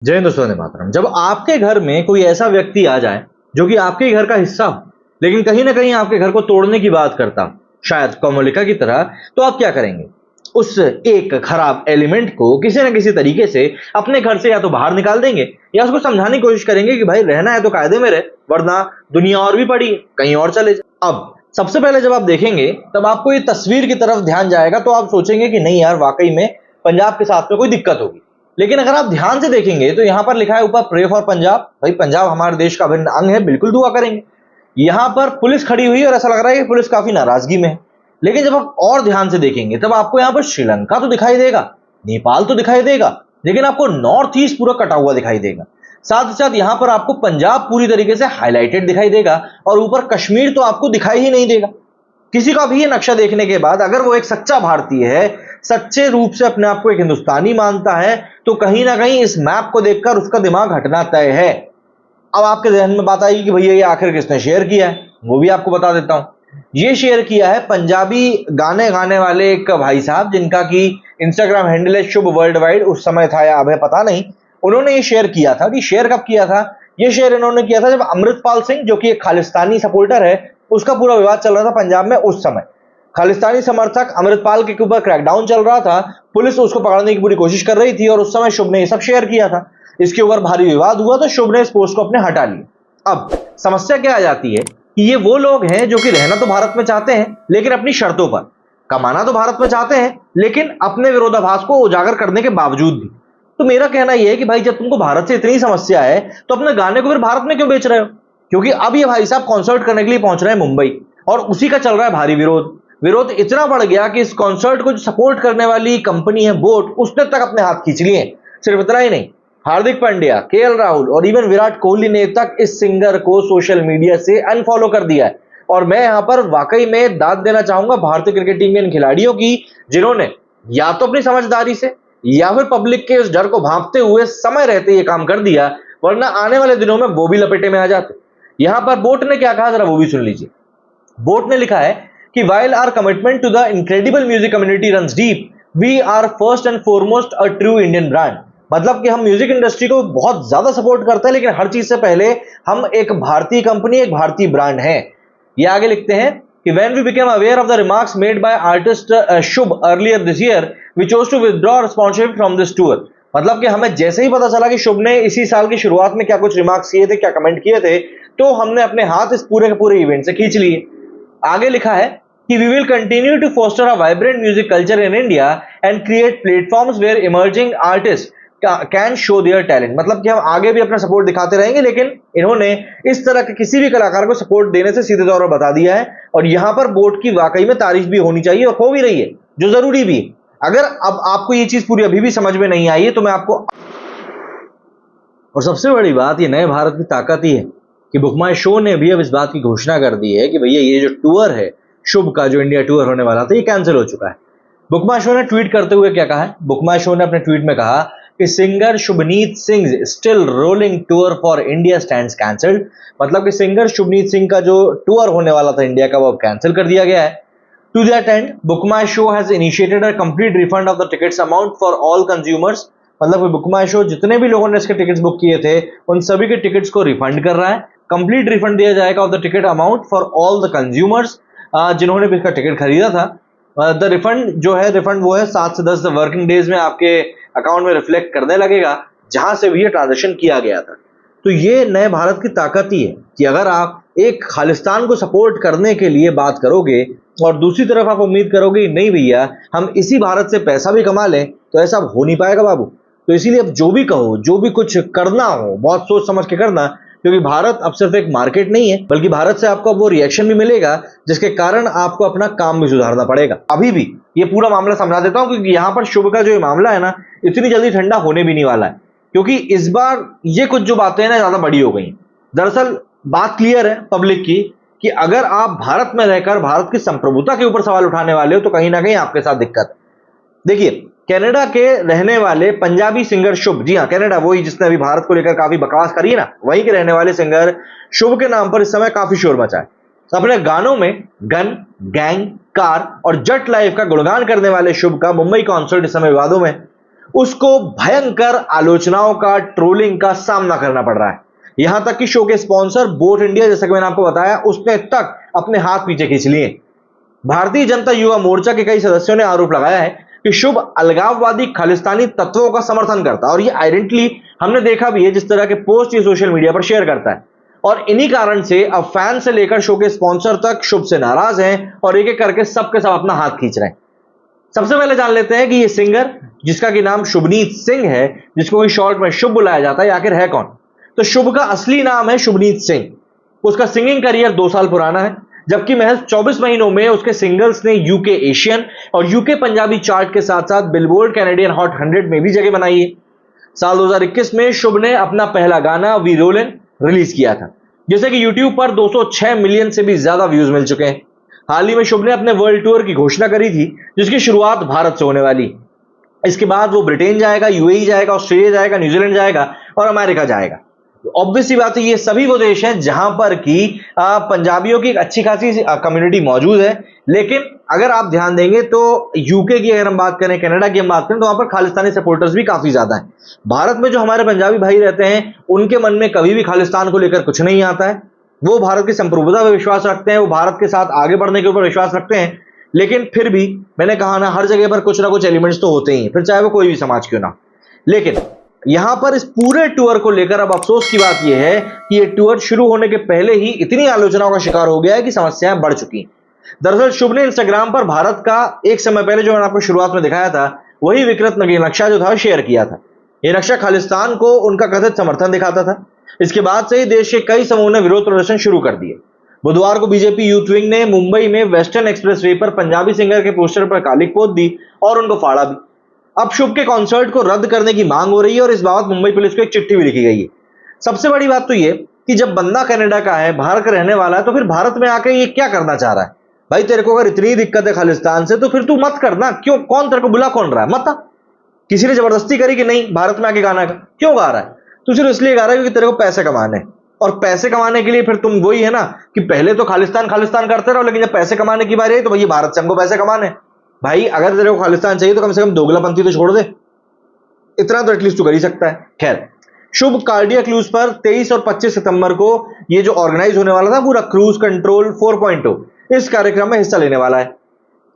जय हिंद दोस्तों, वंदे मातरम। जब आपके घर में कोई ऐसा व्यक्ति आ जाए जो कि आपके ही घर का हिस्सा हो, लेकिन कहीं ना कहीं आपके घर को तोड़ने की बात करता हो, शायद कोमोलिका की तरह, तो आप क्या करेंगे? उस एक खराब एलिमेंट को किसी न किसी तरीके से अपने घर से या तो बाहर निकाल देंगे या उसको समझाने की कोशिश करेंगे कि भाई रहना है तो कायदे में रहे, वरना दुनिया और भी पड़ी है, कहीं और चले जाए। अब सबसे पहले जब आप देखेंगे तब आपको ये तस्वीर की तरफ ध्यान जाएगा, तो आप सोचेंगे कि नहीं यार, वाकई में पंजाब के साथ में कोई दिक्कत होगी। लेकिन अगर आप ध्यान से देखेंगे तो यहाँ पर लिखा है ऊपर, प्रे फॉर पंजाब। भाई पंजाब हमारे देश का अभिन्न अंग है, बिल्कुल दुआ करेंगे। यहाँ पर पुलिस खड़ी हुई है और ऐसा लग रहा है कि पुलिस काफी नाराजगी में है। लेकिन जब आप और ध्यान से देखेंगे तब आपको यहाँ पर श्रीलंका तो दिखाई देगा, नेपाल तो दिखाई देगा, लेकिन आपको नॉर्थ ईस्ट पूरा कटा हुआ दिखाई देगा। साथ ही साथ यहाँ पर आपको पंजाब पूरी तरीके से हाईलाइटेड दिखाई देगा और ऊपर कश्मीर तो आपको दिखाई ही नहीं देगा। किसी का भी ये नक्शा देखने के बाद अगर वो एक सच्चा भारतीय है, सच्चे रूप से अपने आप को एक हिंदुस्तानी मानता है, तो कहीं ना कहीं इस मैप को देखकर उसका दिमाग हटना तय है। अब आपके जहन में बात आएगी कि भैया ये आखिर किसने शेयर किया है, वो भी आपको बता देता हूं। ये शेयर किया है पंजाबी गाने गाने वाले एक भाई साहब, जिनका कि इंस्टाग्राम हैंडल है शुभ वर्ल्ड वाइड। उस समय था या अब है पता नहीं। उन्होंने ये शेयर किया था। कि शेयर कब किया था? ये शेयर इन्होंने किया था जब अमृतपाल सिंह, जो कि एक खालिस्तानी सपोर्टर है, उसका पूरा विवाद चल रहा था पंजाब में। उस समय खालिस्तानी समर्थक अमृतपाल के ऊपर क्रैकडाउन चल रहा था, पुलिस उसको पकड़ने की पूरी कोशिश कर रही थी और उस समय शुभ ने ये सब शेयर किया था। इसके ऊपर भारी विवाद हुआ तो शुभ ने इस पोस्ट को अपने हटा लिया। अब समस्या क्या आ जाती है कि ये वो लोग हैं जो कि रहना तो भारत में चाहते हैं, लेकिन अपनी शर्तों पर। कमाना तो भारत में चाहते हैं, लेकिन अपने विरोधाभास को उजागर करने के बावजूद भी। तो मेरा कहना यह है कि भाई जब तुमको भारत से इतनी समस्या है तो अपने गाने को फिर भारत में क्यों बेच रहे हो? क्योंकि अब ये भाई साहब कॉन्सर्ट करने के लिए पहुंच रहे हैं मुंबई, और उसी का चल रहा है भारी विरोध। विरोध इतना बढ़ गया कि इस कॉन्सर्ट को जो सपोर्ट करने वाली कंपनी है बोट, उसने तक अपने हाथ खींच लिए। सिर्फ इतना ही नहीं, हार्दिक पांड्या, केएल राहुल और इवन विराट कोहली ने तक इस सिंगर को सोशल मीडिया से अनफॉलो कर दिया है। और मैं यहां पर वाकई में दाद देना चाहूंगा भारतीय क्रिकेट टीम के इन खिलाड़ियों की, जिन्होंने या तो अपनी समझदारी से या फिर पब्लिक के उस डर को भांपते हुए समय रहते ये काम कर दिया, वरना आने वाले दिनों में वो भी लपेटे में आ जाते। यहां पर बोट ने क्या कहा, जरा वो भी सुन लीजिए। बोट ने लिखा है कि while our commitment to the incredible music community runs deep, we are first and foremost a true Indian brand। मतलब कि हम म्यूजिक इंडस्ट्री को बहुत ज्यादा सपोर्ट करते हैं, लेकिन हर चीज से पहले हम एक भारतीय कंपनी, एक भारतीय ब्रांड है। ये आगे लिखते हैं कि when we became aware of the remarks made by artist Shubh earlier this year, we chose to withdraw sponsorship from this tour। मतलब कि हमें जैसे ही पता चला कि शुभ ने इसी साल की शुरुआत में क्या कुछ रिमार्क्स किए थे, क्या कमेंट किए थे, तो हमने अपने हाथ इस पूरे के पूरे इवेंट से खींच लिए। आगे लिखा है कि we will continue to foster a vibrant music culture in India and create platforms where emerging artists can show their talent। मतलब कि हम आगे भी अपना सपोर्ट दिखाते रहेंगे, लेकिन इन्होंने इस तरह के किसी भी कलाकार को सपोर्ट देने से सीधे तौर पर बता दिया है। और यहां पर बोट की वाकई में तारीफ भी होनी चाहिए, और हो भी रही है, जो जरूरी भी है। अगर अब आपको ये चीज पूरी अभी भी समझ में नहीं आई है तो मैं आपको, और सबसे बड़ी बात, ये नए भारत की ताकत ही है कि बुक माई शो ने भी अब इस बात की घोषणा कर दी है कि भैया ये जो टूर है शुभ का, जो इंडिया टूर होने वाला था, ये कैंसिल हो चुका है। बुक माई शो ने ट्वीट करते हुए क्या कहा है? बुक माई शो ने अपने ट्वीट में कहा कि singer Shubhneet Singh still rolling tour for India stands cancelled. मतलब कि सिंगर शुभनीत सिंह का जो टूर होने वाला था इंडिया का, वो कैंसिल कर दिया गया है। To that end BookMyShow has initiated a complete refund of the tickets amount for all consumers. मतलब कि बुक माई शो जितने भी लोगों ने इसके टिकट्स बुक किए थे, उन सभी के टिकट्स को रिफंड कर रहा है। कंप्लीट रिफंड दिया जाएगा of the ticket amount for all the consumers, जिन्होंने भी इसका टिकट खरीदा था। द रिफंड जो है, रिफंड वो है 7 से 10 वर्किंग डेज में आपके अकाउंट में रिफ्लेक्ट करने लगेगा, जहां से भी ये ट्रांजेक्शन किया गया था। तो ये नए भारत की ताकत ही है कि अगर आप एक खालिस्तान को सपोर्ट करने के लिए बात करोगे और दूसरी तरफ आप उम्मीद करोगे नहीं भैया हम इसी भारत से पैसा भी कमा लें, तो ऐसा हो नहीं पाएगा बाबू। तो इसीलिए अब जो भी कहो, जो भी कुछ करना हो, बहुत सोच समझ के करना, क्योंकि भारत अब सिर्फ एक मार्केट नहीं है, बल्कि भारत से आपको अब वो रिएक्शन भी मिलेगा जिसके कारण आपको अपना काम भी सुधारना पड़ेगा। अभी भी ये पूरा मामला समझा देता हूं, क्योंकि यहां पर शुभ का जो ये मामला है ना, इतनी जल्दी ठंडा होने भी नहीं वाला है, क्योंकि इस बार ये कुछ जो बातें हैं ना, ज्यादा बड़ी हो गई। दरअसल बात क्लियर है पब्लिक की कि अगर आप भारत में रहकर भारत की संप्रभुता के ऊपर सवाल उठाने वाले हो, तो कहीं ना कहीं आपके साथ दिक्कत है। देखिए, कनाडा के रहने वाले पंजाबी सिंगर शुभ, जी हाँ, कनाडा वही जिसने अभी भारत को लेकर काफी बकवास करी है ना, वहीं के रहने वाले सिंगर शुभ के नाम पर इस समय काफी शोर मचा है। अपने गानों में गन, गैंग, कार और जट लाइफ का गुणगान करने वाले शुभ का मुंबई कॉन्सर्ट इस समय विवादों में। उसको भयंकर आलोचनाओं का, ट्रोलिंग का सामना करना पड़ रहा है। यहां तक कि शो के स्पॉन्सर बोट इंडिया, जैसा कि मैंने आपको बताया, उसने तक अपने हाथ पीछे खींच लिए। भारतीय जनता युवा मोर्चा के कई सदस्यों ने आरोप लगाया है कि शुभ अलगाववादी खालिस्तानी तत्वों का समर्थन करता है, और ये आइडेंटिटी हमने देखा भी है, जिस तरह के पोस्ट ये सोशल मीडिया पर शेयर करता है। और इन्हीं कारण से अब फैन से लेकर शो के स्पॉन्सर तक शुभ से नाराज हैं और एक एक करके सबके सब अपना हाथ खींच रहे हैं। सबसे पहले जान लेते हैं कि ये सिंगर, जिसका कि नाम शुभनीत सिंह है, जिसको कि शॉर्ट में शुभ बुलाया जाता है, आखिर है कौन? तो शुभ का असली नाम है शुभनीत सिंह। उसका सिंगिंग करियर 2 साल पुराना है, जबकि महज 24 महीनों में उसके सिंगल्स ने यूके एशियन और यूके पंजाबी चार्ट के साथ साथ बिलबोर्ड कैनेडियन हॉट 100 में भी जगह बनाई है। साल 2021 में शुभ ने अपना पहला गाना वी रोलिन रिलीज किया था, जिसे कि यूट्यूब पर 206 मिलियन से भी ज्यादा व्यूज मिल चुके हैं। हाल ही में शुभ ने अपने वर्ल्ड टूर की घोषणा करी थी, जिसकी शुरुआत भारत से होने वाली। इसके बाद वो ब्रिटेन जाएगा, यूएई जाएगा, ऑस्ट्रेलिया जाएगा, न्यूजीलैंड जाएगा और अमेरिका जाएगा। ऑब्वियस सी बात है, ये सभी वो देश हैं जहां पर कि पंजाबियों की एक अच्छी खासी कम्युनिटी मौजूद है। लेकिन अगर आप ध्यान देंगे तो यूके की अगर हम बात करें, कनाडा की हम बात करें, तो वहां पर खालिस्तानी सपोर्टर्स भी काफी ज्यादा हैं। भारत में जो हमारे पंजाबी भाई रहते हैं, उनके मन में कभी भी खालिस्तान को लेकर कुछ नहीं आता है। वो भारत की संप्रभुता पर विश्वास रखते हैं, वो भारत के साथ आगे बढ़ने के ऊपर विश्वास रखते हैं। लेकिन फिर भी मैंने कहा ना, हर जगह पर कुछ ना कुछ एलिमेंट्स तो होते ही हैं, फिर चाहे वो कोई भी समाज क्यों ना। लेकिन यहां पर इस पूरे टूर को लेकर अब अफसोस की बात यह है कि यह टूर शुरू होने के पहले ही इतनी आलोचनाओं का शिकार हो गया है कि समस्याएं बढ़ चुकी हैं। दरअसल शुभ ने इंस्टाग्राम पर भारत का एक समय पहले, जो मैंने आपको शुरुआत में दिखाया था, वही विकृत नक्शा जो था शेयर किया था। यह नक्शा खालिस्तान को उनका कथित समर्थन दिखाता था। इसके बाद से ही देश के कई समूहों ने विरोध प्रदर्शन शुरू कर दिए। बुधवार को बीजेपी यूथ विंग ने मुंबई में वेस्टर्न एक्सप्रेस वे पर पंजाबी सिंगर के पोस्टर पर कालिक पोत दी और उनको फाड़ा भी। अब शुभ के कॉन्सर्ट को रद्द करने की मांग हो रही है और इस बाबत मुंबई पुलिस को एक चिट्ठी भी लिखी गई है। सबसे बड़ी बात तो ये कि जब बंदा कनाडा का है, बाहर का रहने वाला है, तो फिर भारत में आके ये क्या करना चाह रहा है? भाई तेरे को अगर इतनी दिक्कत है खालिस्तान से, तो फिर तू मत करना। क्यों? कौन तेरे को बुला कौन रहा है? मत आ। किसी ने जबरदस्ती करी कि नहीं भारत में आके गाना का? क्यों गा रहा है? तू सिर्फ इसलिए गा रहा है क्योंकि तेरे को पैसे कमाने हैं। और पैसे कमाने के लिए फिर तुम वही है ना कि पहले तो खालिस्तान खालिस्तान करते रहो, लेकिन जब पैसे कमाने की बारी आई तो भैया भारत से हमको पैसे कमाने। भाई अगर तेरे को खालिस्तान चाहिए तो कम से कम दोगलापंथी तो छोड़ दे, इतना तो एटलीस्ट तू कर ही सकता है। खैर, शुभ कार्डिया क्रूज पर 23 और 25 सितंबर को ये जो ऑर्गेनाइज होने वाला था पूरा क्रूज कंट्रोल 4.0, इस कार्यक्रम में हिस्सा लेने वाला है।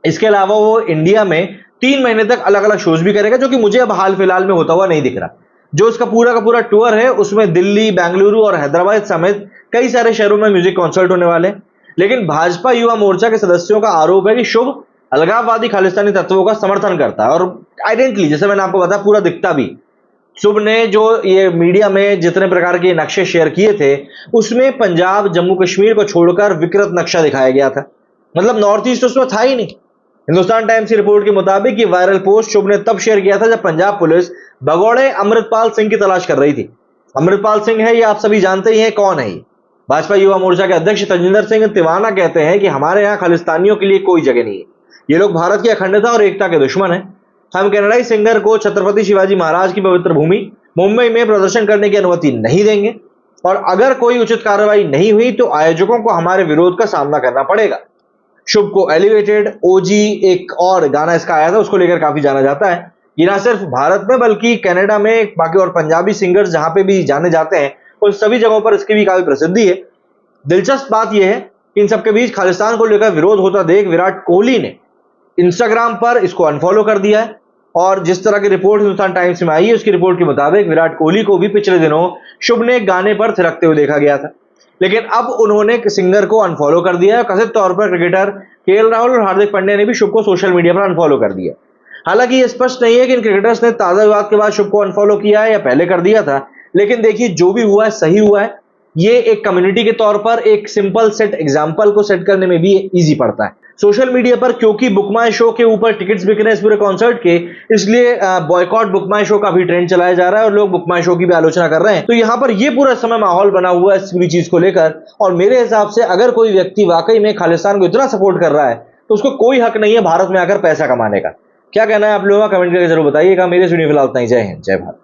इसके अलावा वो इंडिया में 3 महीने तक अलग अलग शोज भी करेगा, जो कि मुझे अब हाल फिलहाल में होता हुआ नहीं दिख रहा। जो इसका पूरा का पूरा टूर है, उसमें दिल्ली, बेंगलुरु और हैदराबाद समेत कई सारे शहरों में म्यूजिक कॉन्सर्ट होने वाले। लेकिन भाजपा युवा मोर्चा के सदस्यों का आरोप है कि शुभ अलगाववादी खालिस्तानी तत्वों का समर्थन करता है और आइडेंटिटी, जैसे मैंने आपको बताया, पूरा दिखता भी। शुभ ने जो ये मीडिया में जितने प्रकार के नक्शे शेयर किए थे, उसमें पंजाब, जम्मू कश्मीर को छोड़कर विकृत नक्शा दिखाया गया था। मतलब नॉर्थ ईस्ट उसमें था ही नहीं। हिंदुस्तान टाइम्स की रिपोर्ट के मुताबिक ये वायरल पोस्ट शुभ ने तब शेयर किया था जब पंजाब पुलिस भगौड़े अमृतपाल सिंह की तलाश कर रही थी। अमृतपाल सिंह है, ये आप सभी जानते ही हैं कौन है। ये भाजपा युवा मोर्चा के अध्यक्ष तजिंदर सिंह तिवाना कहते हैं कि हमारे यहाँ खालिस्तानियों के लिए कोई जगह नहीं है। ये लोग भारत की अखंडता और एकता के दुश्मन हैं। हम कनाडाई सिंगर को छत्रपति शिवाजी महाराज की पवित्र भूमि मुंबई में प्रदर्शन करने की अनुमति नहीं देंगे, और अगर कोई उचित कार्रवाई नहीं हुई तो आयोजकों को हमारे विरोध का सामना करना पड़ेगा। शुभ को एलिवेटेड ओजी एक और गाना इसका आया था, उसको लेकर काफी जाना जाता है। ये ना सिर्फ भारत में बल्कि कनाडा में, बाकी और पंजाबी सिंगर्स जहां पे भी जाने जाते हैं उन सभी जगहों पर इसकी भी काफी प्रसिद्धि है। दिलचस्प बात यह है कि इन सबके बीच खालिस्तान को लेकर विरोध होता देख विराट कोहली ने इंस्टाग्राम पर इसको अनफॉलो कर दिया है। और जिस तरह की रिपोर्ट हिंदुस्तान टाइम्स में आई है, उसकी रिपोर्ट के मुताबिक विराट कोहली को भी पिछले दिनों शुभ ने गाने पर थिरकते हुए देखा गया था, लेकिन अब उन्होंने सिंगर को अनफॉलो कर दिया है। कथित तौर पर क्रिकेटर केएल राहुल और हार्दिक पांड्या ने भी शुभ को सोशल मीडिया पर अनफॉलो कर दिया। हालांकि यह स्पष्ट नहीं है कि इन क्रिकेटर्स ने ताजा विवाद के बाद शुभ को अनफॉलो किया है या पहले कर दिया था, लेकिन देखिए जो भी हुआ है सही हुआ है। ये एक कम्युनिटी के तौर पर एक सिंपल सेट एग्जाम्पल को सेट करने में भी इजी पड़ता है। सोशल मीडिया पर क्योंकि बुक माई शो के ऊपर टिकट्स बिक रहे हैं इस पूरे कॉन्सर्ट के, इसलिए बॉयकॉट बुक माई शो का भी ट्रेंड चलाया जा रहा है और लोग बुक माई शो की भी आलोचना कर रहे हैं। तो यहाँ पर ये पूरा समय माहौल बना हुआ है इस पूरी चीज को लेकर। और मेरे हिसाब से अगर कोई व्यक्ति वाकई में खालिस्तान को इतना सपोर्ट कर रहा है तो उसको कोई हक नहीं है भारत में आकर पैसा कमाने का। क्या कहना है आप लोगों का, कमेंट करके जरूर बताइएगा। मेरे सुनिए फिलहाल इतना ही। जय हिंद, जय भारत।